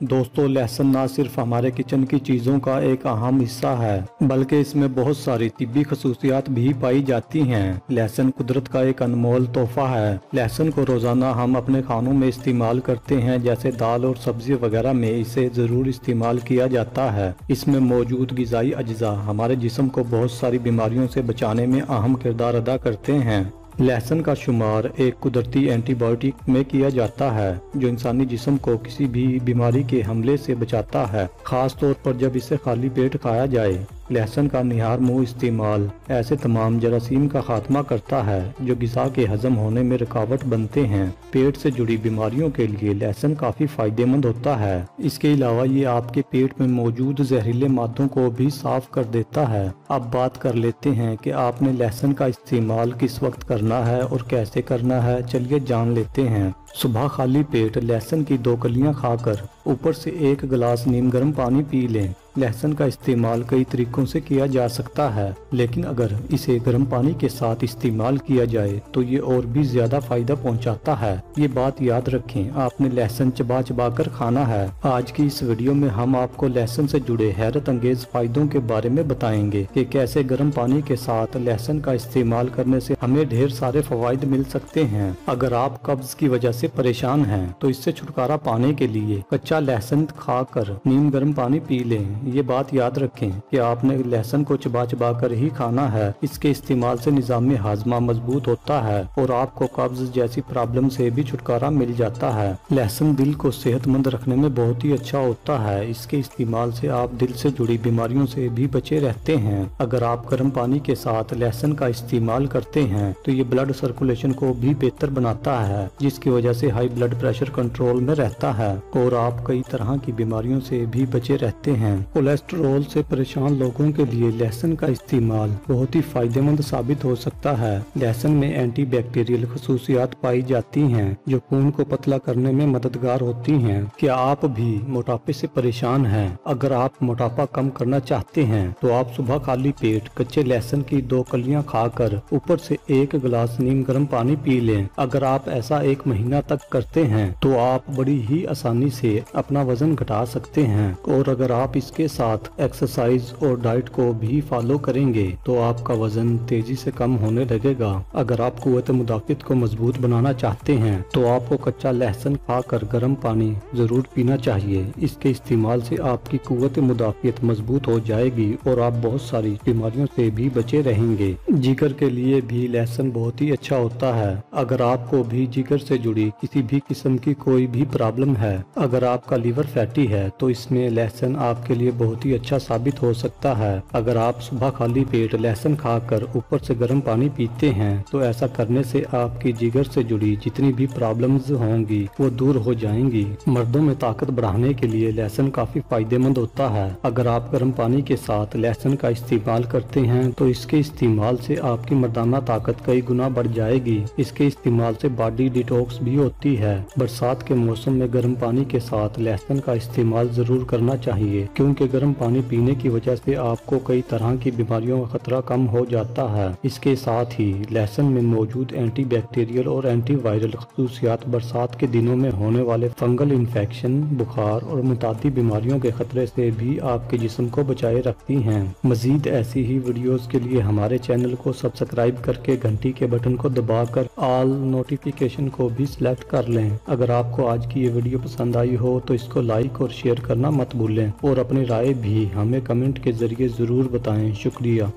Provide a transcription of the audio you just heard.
दोस्तों, लहसुन ना सिर्फ हमारे किचन की चीज़ों का एक अहम हिस्सा है बल्कि इसमें बहुत सारी तिब्बी खसूसियात भी पाई जाती हैं। लहसुन कुदरत का एक अनमोल तोहफा है। लहसुन को रोज़ाना हम अपने खानों में इस्तेमाल करते हैं, जैसे दाल और सब्जी वगैरह में इसे ज़रूर इस्तेमाल किया जाता है। इसमें मौजूद ग़िज़ाई अज्जा हमारे जिस्म को बहुत सारी बीमारियों से बचाने में अहम किरदार अदा करते हैं। लहसुन का शुमार एक कुदरती एंटीबायोटिक में किया जाता है जो इंसानी जिस्म को किसी भी बीमारी के हमले से बचाता है, खास तौर पर जब इसे खाली पेट खाया जाए। लहसुन का निहार मुंह इस्तेमाल ऐसे तमाम जरासीम का खात्मा करता है जो ग़िज़ा के हजम होने में रुकावट बनते हैं। पेट से जुड़ी बीमारियों के लिए लहसुन काफ़ी फायदेमंद होता है। इसके अलावा ये आपके पेट में मौजूद जहरीले मादों को भी साफ कर देता है। अब बात कर लेते हैं कि आपने लहसुन का इस्तेमाल किस वक्त करना है और कैसे करना है। चलिए जान लेते हैं। सुबह खाली पेट लहसुन की 2 कलियां खाकर ऊपर से 1 गिलास नीम गर्म पानी पी लें। लहसुन का इस्तेमाल कई तरीकों से किया जा सकता है, लेकिन अगर इसे गर्म पानी के साथ इस्तेमाल किया जाए तो ये और भी ज्यादा फायदा पहुंचाता है। ये बात याद रखें, आपने लहसुन चबा चबा कर खाना है। आज की इस वीडियो में हम आपको लहसुन से जुड़े हैरत अंगेज फायदों के बारे में बताएंगे कि कैसे गर्म पानी के साथ लहसुन का इस्तेमाल करने से हमें ढेर सारे फवाइद मिल सकते हैं। अगर आप कब्ज की वजह से परेशान हैं तो इससे छुटकारा पाने के लिए कच्चा लहसुन खाकर नीम गर्म पानी पी लें। ये बात याद रखें कि आपने लहसुन को चबा चबा कर ही खाना है। इसके इस्तेमाल से निज़ाम हाजमा मजबूत होता है और आपको कब्ज जैसी प्रॉब्लम से भी छुटकारा मिल जाता है। लहसुन दिल को सेहतमंद रखने में बहुत ही अच्छा होता है। इसके इस्तेमाल से आप दिल से जुड़ी बीमारियों से भी बचे रहते हैं। अगर आप गर्म पानी के साथ लहसुन का इस्तेमाल करते हैं तो ये ब्लड सर्कुलेशन को भी बेहतर बनाता है, जिसकी वजह से हाई ब्लड प्रेशर कंट्रोल में रहता है और आप कई तरह की बीमारियों से भी बचे रहते हैं। कोलेस्ट्रॉल से परेशान लोगों के लिए लहसुन का इस्तेमाल बहुत ही फायदेमंद साबित हो सकता है। लहसुन में एंटी बैक्टीरियल खसूसियात पाई जाती हैं जो खून को पतला करने में मददगार होती हैं। क्या आप भी मोटापे से परेशान हैं? अगर आप मोटापा कम करना चाहते हैं तो आप सुबह खाली पेट कच्चे लहसुन की 2 कलियां खाकर ऊपर से 1 गिलास नीम गर्म पानी पी लें। अगर आप ऐसा 1 महीना तक करते हैं तो आप बड़ी ही आसानी से अपना वजन घटा सकते हैं। और अगर आप इसके साथ एक्सरसाइज और डाइट को भी फॉलो करेंगे तो आपका वजन तेजी से कम होने लगेगा। अगर आप कुव्वत मुदाफ़ियत को मजबूत बनाना चाहते हैं तो आपको कच्चा लहसुन खाकर गर्म पानी जरूर पीना चाहिए। इसके इस्तेमाल से आपकी कुव्वत मुदाफ़ियत मजबूत हो जाएगी और आप बहुत सारी बीमारियों से भी बचे रहेंगे। जिगर के लिए भी लहसुन बहुत ही अच्छा होता है। अगर आपको भी जिगर से जुड़ी किसी भी किस्म की कोई भी प्रॉब्लम है, अगर आपका लीवर फैटी है तो इसमें लहसुन आपके लिए बहुत ही अच्छा साबित हो सकता है। अगर आप सुबह खाली पेट लहसुन खाकर ऊपर से गर्म पानी पीते हैं तो ऐसा करने से आपकी जिगर से जुड़ी जितनी भी प्रॉब्लम्स होंगी वो दूर हो जाएंगी। मर्दों में ताकत बढ़ाने के लिए लहसुन काफी फायदेमंद होता है। अगर आप गर्म पानी के साथ लहसुन का इस्तेमाल करते हैं तो इसके इस्तेमाल से आपकी मर्दाना ताकत कई गुना बढ़ जाएगी। इसके इस्तेमाल से बॉडी डिटॉक्स भी होती है। बरसात के मौसम में गर्म पानी के साथ लहसुन का इस्तेमाल जरूर करना चाहिए, क्योंकि गर्म पानी पीने की वजह से आपको कई तरह की बीमारियों का खतरा कम हो जाता है। इसके साथ ही लहसुन में मौजूद एंटी बैक्टीरियल और एंटी वायरल खसूसियात बरसात के दिनों में होने वाले फंगल इन्फेक्शन, बुखार और मुतादी बीमारियों के खतरे से भी आपके जिस्म को बचाए रखती हैं। मजीद ऐसी ही वीडियोस के लिए हमारे चैनल को सब्सक्राइब करके घंटी के बटन को दबाकर ऑल नोटिफिकेशन को भी सिलेक्ट कर लें। अगर आपको आज की ये वीडियो पसंद आई हो तो इसको लाइक और शेयर करना मत भूलें और अपनी राय भी हमें कमेंट के जरिए जरूर बताएं। शुक्रिया।